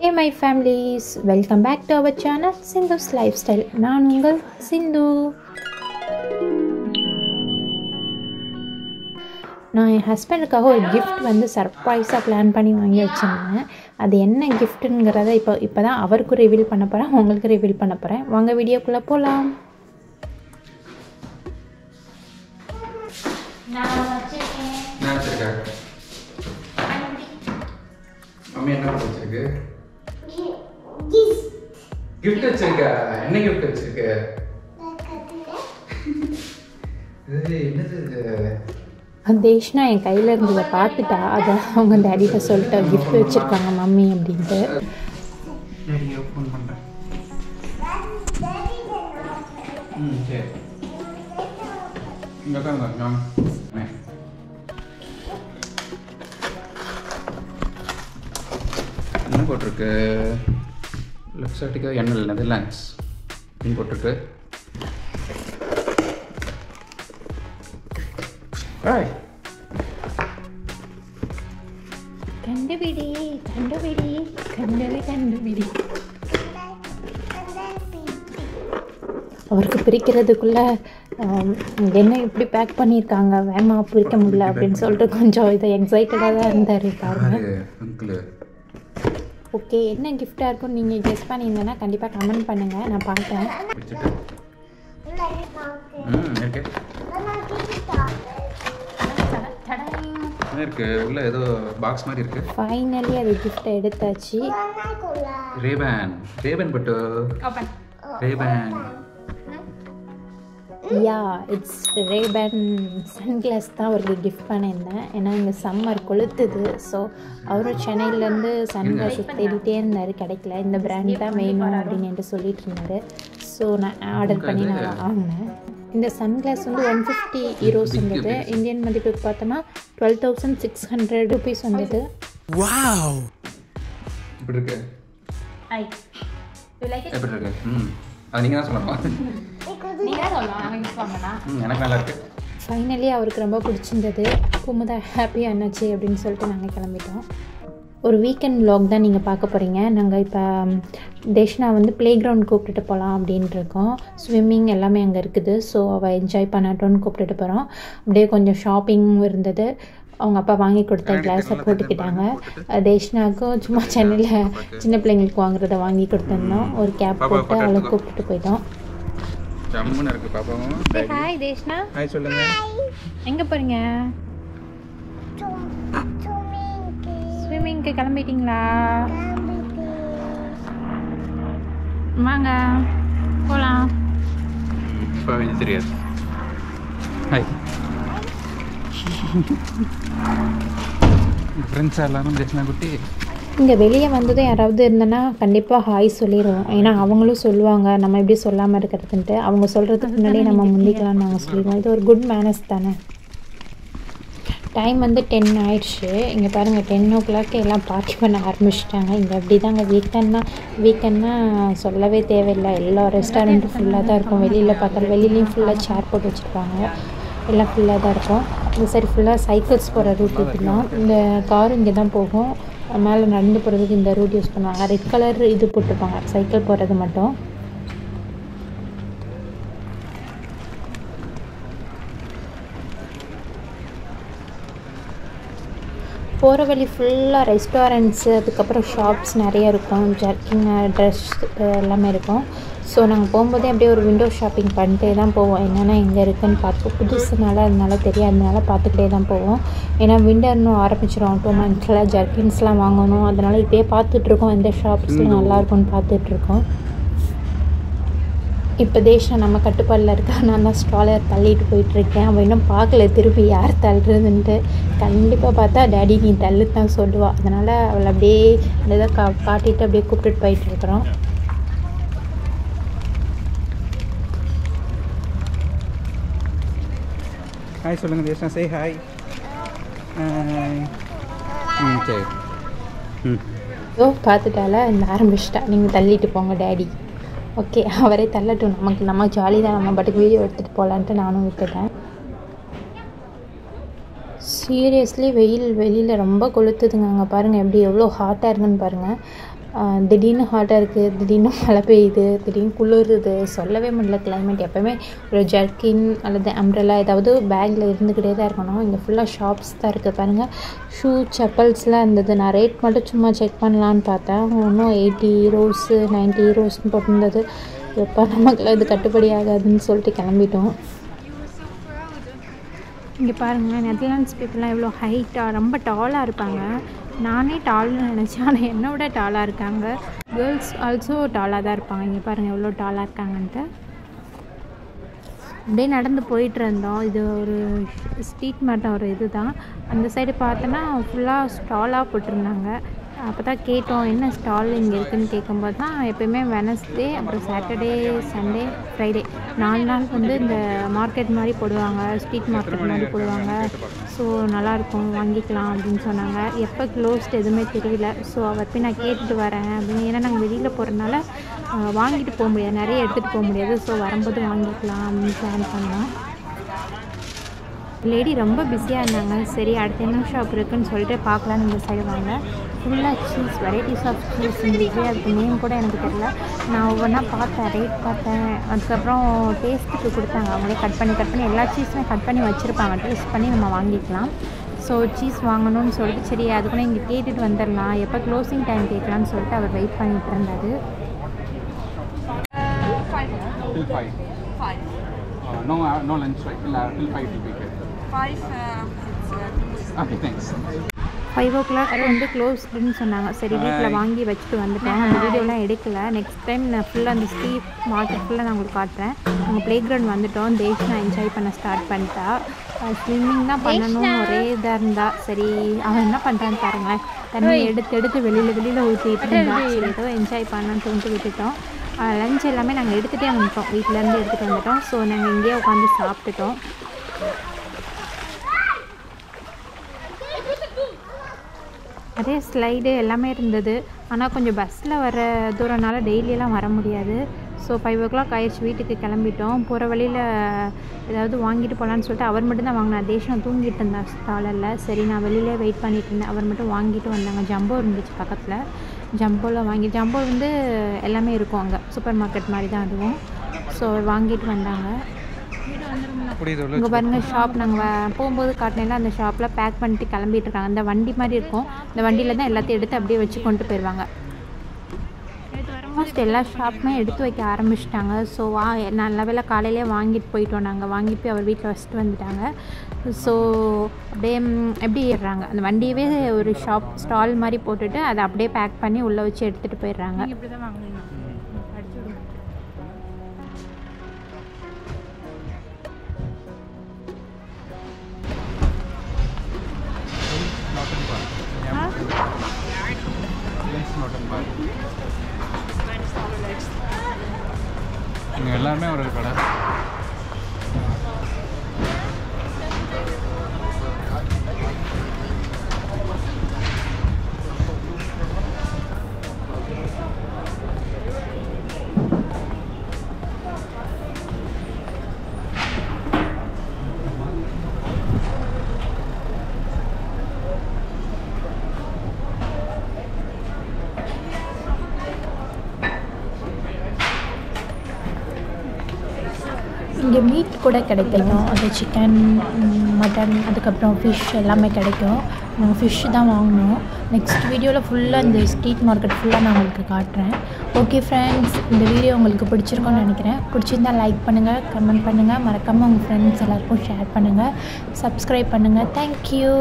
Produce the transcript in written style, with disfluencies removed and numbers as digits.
Hey my families, welcome back to our channel Sindhu's Lifestyle. நான் உங்கள் சிந்து. நான் என் ஹஸ்பண்டுக்காக ஒரு கிஃப்ட் வந்து சர்ப்ரைஸாக பிளான் பண்ணி வாங்கி வச்சுருந்தேன். அது என்ன கிஃப்ட்டுங்கிறத இப்போ தான் அவருக்கும் ரிவீல் பண்ண போகிறேன், உங்களுக்கு ரிவீல் பண்ண போகிறேன். வாங்க வீடியோக்குள்ளே போகலாம். gift வச்சிருக்கா என்ன gift வச்சிருக்க இது என்னது தேஷ்னா என் கையில் இருந்ததை பார்த்துட்டா அதை அவங்க டேடிட்ட சொல்லிட்டா கிஃப்ட் வச்சுருக்காங்க மம்மி அப்படின்ட்டு. டேடியை ஃபோன் பண்ணுறேன். சரி இங்கே தான் நான் என்ன போட்டிருக்கு லெஃப்ட் சைடுக்கு எண்ணல் நெதர்லாண்ட்ஸ் அப்படின்னு போட்டிருக்கு. ஹாய் கண்டுபிடி கண்டுபிடி கண்டுபிடி கண்டுபிடி. அவருக்கு பிரிக்கிறதுக்குள்ளே என்ன இப்படி பேக் பண்ணியிருக்காங்க, வேகமாக பிரிக்க முடியல அப்படின்னு சொல்லிட்டு கொஞ்சம் இதை எக்ஸைட்டடாக தான் இருந்தார் பாருங்க. ஓகே, என்ன கிஃப்டாக இருக்கும்னு நீங்கள் கெஸ் பண்ணியிருந்தேன்னா கண்டிப்பாக கமெண்ட் பண்ணுங்கள், நான் பார்க்குறேன். இருக்கு உள்ள ஏதோ பாக்ஸ் மாதிரி இருக்கு. ஃபைனலி அது கிஃப்ட்டை எடுத்தாச்சு. ரேபன் பட்டு ரேபன் யா இட்ஸ் ரேபன் சன்கிளாஸ் தான் அவருக்கு கிஃப்ட் பண்ணியிருந்தேன். ஏன்னா இங்கே சம்மர் கொளுத்துது. ஸோ அவரும் சென்னையிலேருந்து சன்கிளாஸ் தேடிட்டே இருந்தார், கிடைக்கல. இந்த பிராண்ட் தான் வேணும் அப்படின்னு சொல்லிட்டு இருந்தார். ஸோ நான் ஆர்டர் பண்ணி நான் வாங்கினேன். இந்த சன்கிளாஸ் வந்து 150 euros வந்தது. இந்தியன் மதிப்புக்கு பார்த்தோன்னா 12,600 rupees வந்தது. வாவ் இப்படி இருக்கு. I you like it? எப்படி இருக்கு? அது நீங்கள் தான் சொல்லணும். நீங்கள் சொல்லலாம், நாங்கள் கிஃப்ட் வாங்கினா. எனக்கு நல்லா இருக்கு. ஃபைனலி அவருக்கு ரொம்ப பிடிச்சிருந்தது. குமுதா ஹாப்பியாக என்னாச்சு அப்படின்னு சொல்லிட்டு நாங்கள் கிளம்பிட்டோம். ஒரு வீக்கெண்ட் vlog தான் நீங்கள் பார்க்க போகிறீங்க. நாங்கள் இப்போ தேஷ்னா வந்து ப்ளே கிரவுண்ட் கூப்பிட்டுட்டு போகலாம் அப்படின்ட்டு இருக்கோம். ஸ்விம்மிங் எல்லாமே அங்கே இருக்குது. ஸோ அவள் என்ஜாய் பண்ணட்டோன்னு கூப்பிட்டுட்டு போகிறோம். அப்படியே கொஞ்சம் ஷாப்பிங்கும் இருந்தது. அவங்க அப்பா வாங்கி கொடுத்த கிளாஸை போட்டுக்கிட்டாங்க. தேஷ்னாவுக்கும் சும்மா சென்னையில் சின்ன பிள்ளைங்களுக்கு வாங்குறத வாங்கி கொடுத்துருந்தோம். ஒரு கேப் போட்டு அவளை கூப்பிட்டுட்டு போயிட்டோம். ஜம்முன்னு இருக்கு பாப்பாவும். ஹாய் தேஷ்னா. ஹாய் சொல்லுங்க. எங்கே போகிறீங்க? ஸ்விம்மிங்க்கு கிளம்பிட்டீங்களா? வாங்க போகலாம். இப்போ இது தெரியாது. ஹாய் ஃப்ரெண்ட்ஸ் எல்லாரும் தேஷ்னா குட்டி. இங்கே வெளியே வந்ததும் யாராவது இருந்தேன்னா கண்டிப்பாக ஹாய் சொல்லிடுவோம். ஏன்னா அவங்களும் சொல்லுவாங்க நம்ம எப்படி சொல்லாமல் இருக்கிறதுன்ட்டு. அவங்க சொல்கிறதுக்கு முன்னாடியே நம்ம முந்திக்கலாம்னு நாங்கள் சொல்லிடுவோம். இது ஒரு குட் மேனர்ஸ் தானே. டைம் வந்து 10 ஆயிடுச்சு. இங்கே பாருங்கள் 10 o'clock எல்லாம் பார்ட்டி பண்ண ஆரம்பிச்சிட்டாங்க. இங்கே அப்படி தாங்க. வீக்கெண்ட்னா சொல்லவே தேவையில்லை. எல்லா ரெஸ்டாரண்ட்டும் ஃபுல்லாக தான் இருக்கும். வெளியில் பார்த்தாலும் வெளியிலையும் ஃபுல்லாக சேர் போட்டு வச்சுருப்பாங்க. எல்லாம் ஃபுல்லாக தான் இருக்கும். இந்த சைடு ஃபுல்லாக சைக்கிள்ஸ் போகிற ரூட் இதுலாம். இந்த கார் இங்கே தான் போகும். மேலே நடந்து போகிறதுக்கு இந்த ரூட் யூஸ் பண்ணுவாங்க. ரெட் கலர் இது போட்டிருப்பாங்க சைக்கிள் போகிறது மட்டும். போகிற வழி ஃபுல்லாக ரெஸ்டாரண்ட்ஸு, அதுக்கப்புறம் ஷாப்ஸ் நிறைய இருக்கும். ஜர்க்கிங் ட்ரெஸ் எல்லாமே இருக்கும். ஸோ நாங்கள் போகும்போதே அப்படியே ஒரு விண்டோ ஷாப்பிங் பண்ணிட்டே தான் போவோம். என்னென்னா எங்கே இருக்குதுன்னு பார்ப்போம். புதுசுனால அதனால தெரியாதனால பார்த்துக்கிட்டே தான் போவோம். ஏன்னா விண்டர்னும் ஆரம்பிச்சிடும் 2 months ஜர்க்கின்ஸ்லாம் வாங்கணும். அதனால் இப்போயே பார்த்துட்ருக்கோம் எந்த ஷாப்ஸில் நல்லாயிருக்கும்னு பார்த்துட்ருக்கோம். இப்போ தேஷ்னா நம்ம கட்டுப்பாடில் இருக்கா. நான் தான் ஸ்டாலர் தள்ளிட்டு போயிட்டுருக்கேன். அவள் இன்னும் பார்க்கல திருப்பி யார் தள்ளுறதுன்ட்டு. கண்டிப்பாக பார்த்தா டேடி நீ தள்ளு தான் சொல்லுவாள். அதனால் அவளை அப்படியே அந்த இதை காட்டிட்டு அப்படியே கூப்பிட்டுட்டு போயிட்டுருக்குறோம். ஹாய் சொல்லுங்க தேஷ்னா. Say hi. சரி பார்த்துட்டால இந்த ஆரம்பிச்சிட்டா. நீங்கள் தள்ளிட்டு போங்க டேடி. ஓகே அவரே தள்ளட்டும், நம்ம ஜாலி தான், நம்ம பாட்டுக்கு வீடியோ எடுத்துகிட்டு போகலான்ட்டு நானும் விட்டுட்டேன். சீரியஸ்லி வெளியில் ரொம்ப கொளுத்துதுங்க. அங்கே பாருங்கள் எப்படி எவ்வளோ ஹாட்டாக இருக்குன்னு பாருங்கள். திடீர்னு ஹாட்டாக இருக்குது, திடீர்னு மழை பெய்யுது, திடீர்னு குளிருது, சொல்லவே முடியல கிளைமேட். எப்போவுமே ஒரு ஜர்க்கின் அல்லது அம்ப்ரெல்லா ஏதாவது பேக்கில் இருந்துக்கிட்டே தான் இருக்கணும். இங்கே ஃபுல்லாக ஷாப்ஸ் தான் இருக்குது பாருங்கள். ஷூ செப்பல்ஸ்லாம் இருந்தது. நான் ரேட் மட்டும் சும்மா செக் பண்ணலான்னு பார்த்தேன். ஒன்றும் 80 euros 90 eurosன்னு போட்டிருந்தது. எப்போ நமக்குலாம் இது கட்டுப்படி ஆகாதுன்னு சொல்லிட்டு கிளம்பிட்டோம். இங்கே பாருங்கள், நெதர்லாண்ட்ஸ் பீப்புளெலாம் எவ்வளோ ஹைட்டாக ரொம்ப டாலாக இருப்பாங்க. நானே டால்னு நினச்சேன், ஆனால் என்னை விட டாலாக இருக்காங்க. கேர்ள்ஸ் ஆல்சோ டாலாக தான் இருப்பாங்க. இங்கே பாருங்கள் எவ்வளோ டாலாக இருக்காங்கன்ட்டு. அப்படியே நடந்து போயிட்டு இருந்தோம். இது ஒரு ஸ்ட்ரீட் மாட்டம் ஒரு இது தான். அந்த சைடு பார்த்தோன்னா ஃபுல்லாக ஸ்டாலாக போட்டிருந்தாங்க. அப்போ தான் கேட்டோம், என்ன ஸ்டால் இங்கே இருக்குதுன்னு கேட்கும்போது தான் எப்போயுமே வெனஸ்டே அப்புறம் சாட்டர்டே சண்டே ஃப்ரைடே 4 நாள் வந்து இந்த மார்க்கெட் மாதிரி போடுவாங்க, ஸ்ட்ரீட் மார்க்கெட் மாதிரி போடுவாங்க. ஸோ நல்லாயிருக்கும், வாங்கிக்கலாம் அப்படின்னு சொன்னாங்க. எப்போ க்ளோஸ்ட் எதுவுமே தெரியல. ஸோ அவர் போய் நான் கேட்டுட்டு வரேன் அப்படின்னு. ஏன்னா நாங்கள் வெளியில் போகிறதுனால வாங்கிட்டு போக முடியாது, நிறைய எடுத்துகிட்டு போக முடியாது. ஸோ வரும்போது வாங்கிக்கலாம் அப்படின்னு பிளான் பண்ணோம். லேடி ரொம்ப பிஸியாக இருந்தாங்க. சரி அடுத்த என்ன ஷாப் இருக்குதுன்னு சொல்லிட்டு பார்க்கலான்னு இந்த சைடு வாங்க. ஃபுல்லாக சீஸ், வெரைட்டிஸ் ஆஃப் சீஸ் இருந்துச்சு. அதுக்கு நேம் கூட எனக்கு தெரியல. நான் ஒவ்வொன்றா பார்த்தேன், ரேட் பார்த்தேன். அதுக்கப்புறம் டேஸ்ட்டுக்கு கொடுத்தாங்க. அவங்களே கட் பண்ணி எல்லா சீஸுமே கட் பண்ணி வச்சுருப்பாங்க. டேஸ்ட் பண்ணி நம்ம வாங்கிக்கலாம். ஸோ சீஸ் வாங்கணும்னு சொல்லிட்டு சரி அதுக்குள்ளே இங்கே கேட்டுட்டு வந்துடலாம், எப்போ க்ளோசிங் டைம் கேட்கலான்னு சொல்லிட்டு அவர் வெயிட் பண்ணிகிட்டு இருந்தார். No lunch, right? Till 5 will be good. 5. Okay, thanks. 5 o'clock வந்து க்ளோஸ்டுன்னு சொன்னாங்க. சரி வீட்டில் வாங்கி வச்சுட்டு வந்துட்டோம். அந்த வீடியோலாம் எடுக்கலை. நெக்ஸ்ட் டைம் நான் ஃபுல்லாக அந்த ஸ்ட்ரீட் மார்க்கெட் ஃபுல்லாக நான் உங்களுக்கு காட்டுறேன். நாங்கள் ப்ளே கிரவுண்ட் வந்துவிட்டோம். தேஷ்னா என்ஜாய் பண்ண ஸ்டார்ட் பண்ணிட்டா. ஸ்விம்மிங் தான் பண்ணணும் ஒரே இதாக இருந்தா. சரி அவன் என்ன பண்ணுறான்னு பாருங்களேன், தண்ணி எடுத்து வெளியில் ஊற்றிட்டு இருந்தா. சரி ஏதோ என்ஜாய் பண்ணான்னு சொல்லிட்டு விட்டுட்டோம். லஞ்ச் எல்லாமே நாங்கள் எடுத்துகிட்டே வந்துட்டோம், வீட்டிலேருந்து எடுத்துகிட்டு வந்துட்டோம். ஸோ நாங்கள் இங்கேயே உட்காந்து சாப்பிட்டுட்டோம். நிறைய ஸ்லைடு எல்லாமே இருந்தது. ஆனால் கொஞ்சம் பஸ்ஸில் வர தூரம்னால டெய்லியெல்லாம் வர முடியாது. ஸோ 5 o'clock ஆயிடுச்சு, வீட்டுக்கு கிளம்பிட்டோம். போகிற வழியில் ஏதாவது வாங்கிட்டு போகலான்னு சொல்லிட்டு அவர் மட்டும்தான் வாங்கினார். தேஷம் தூங்கிட்டு இருந்தார் ஸ்டாலில். சரி நான் வெளியிலே வெயிட் பண்ணிட்டு இருந்தேன். அவர் மட்டும் வாங்கிட்டு வந்தாங்க. ஜம்போ இருந்துச்சு பக்கத்தில். ஜம்போவில் ஜம்போ வந்து எல்லாமே இருக்கும் அங்கே, சூப்பர் மார்க்கெட் மாதிரி தான் அதுவும். ஸோ வாங்கிட்டு வந்தாங்க. இங்கே பாருங்கள் ஷாப், நாங்கள் போகும்போது காட்டினேன்னா அந்த ஷாப்பில் பேக் பண்ணிட்டு கிளம்பிட்டு இருக்காங்க. அந்த வண்டி மாதிரி இருக்கும், இந்த வண்டியில் தான் எல்லாத்தையும் எடுத்து அப்படியே வச்சு கொண்டு போயிடுவாங்க. ஆல்மோஸ்ட் எல்லா ஷாப்புமே எடுத்து வைக்க ஆரம்பிச்சிட்டாங்க. ஸோ நல்ல வேளை காலையிலே வாங்கிட்டு போயிட்டோம். நாங்கள் வாங்கிட்டு போய் அவர் வீட்டில் வச்சுட்டு வந்துட்டாங்க. ஸோ அப்படியே எப்படி ஏறுறாங்க, அந்த வண்டியவே ஒரு ஸ்டால் மாதிரி போட்டுட்டு அதை அப்படியே பேக் பண்ணி உள்ளே வச்சு எடுத்துகிட்டு போயிடுறாங்க. இப்படி தான் வாங்கினோம். இங்கே எல்லாருமே ஒரு கடை. இங்கே மீட் கூட கிடைக்கும். அது சிக்கன், மட்டன், அதுக்கப்புறம் ஃபிஷ் எல்லாமே கிடைக்கும். நாங்கள் ஃபிஷ்ஷு தான் வாங்கினோம். நெக்ஸ்ட் வீடியோவில் ஃபுல்லாக இந்த ஸ்ட்ரீட் மார்க்கெட் ஃபுல்லாக நான் உங்களுக்கு காட்டுறேன். ஓகே ஃப்ரெண்ட்ஸ், இந்த வீடியோ உங்களுக்கு பிடிச்சிருக்கோன்னு நினைக்கிறேன். பிடிச்சிருந்தால் லைக் பண்ணுங்கள், கமெண்ட் பண்ணுங்கள், மறக்காமல் உங்கள் ஃப்ரெண்ட்ஸ் எல்லாேருக்கும் ஷேர் பண்ணுங்கள், சப்ஸ்கிரைப் பண்ணுங்கள். தேங்க்யூ.